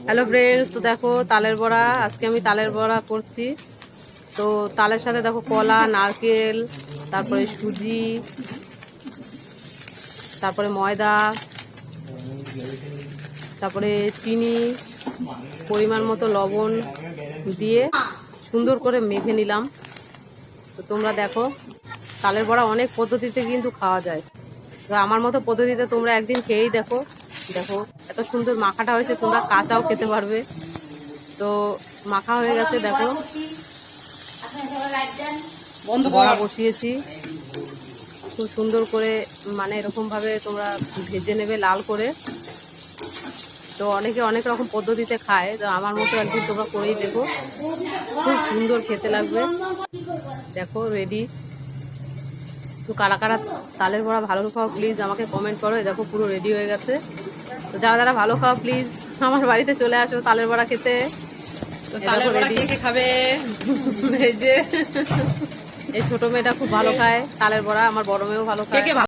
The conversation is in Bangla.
হ্যালো ফ্রেন্ডস, তো দেখো তালের বড়া। আজকে আমি তালের বড়া করছি। তো তালের সাথে দেখো কলা, নারকেল, তারপরে সুজি, তারপরে ময়দা, তারপরে চিনি, পরিমাণ মতো লবণ দিয়ে সুন্দর করে মেখে নিলাম। তো তোমরা দেখো, তালের বড়া অনেক পদ্ধতিতে কিন্তু খাওয়া যায়। তো আমার মতো পদ্ধতিতে তোমরা একদিন খেয়েই দেখো। দেখো এত সুন্দর মাখাটা হয়েছে, তোমরা কাঁচাও খেতে পারবে। তো মাখা হয়ে গেছে, দেখো বড়া বসিয়েছি। খুব সুন্দর করে মানে এরকম ভাবে তোমরা ভেজে নেবে লাল করে। তো অনেকে অনেক রকম পদ্ধতিতে খায়, তো আমার মতো একদিন তোমরা করেই দেখো, খুব সুন্দর খেতে লাগবে। দেখো রেডি। তো কারা কারা তালের বড়া ভালো খাও প্লিজ আমাকে কমেন্ট করো। দেখো পুরো রেডি হয়ে গেছে। তো যারা যারা ভালো খাও প্লিজ আমার বাড়িতে চলে আসো তালের বড়া খেতে। তো তালের বড়া কে কে খাবে? এই যে এই ছোট মেয়েটা খুব ভালো খায় তালের বড়া, আমার বড় মেয়েও ভালো খায়।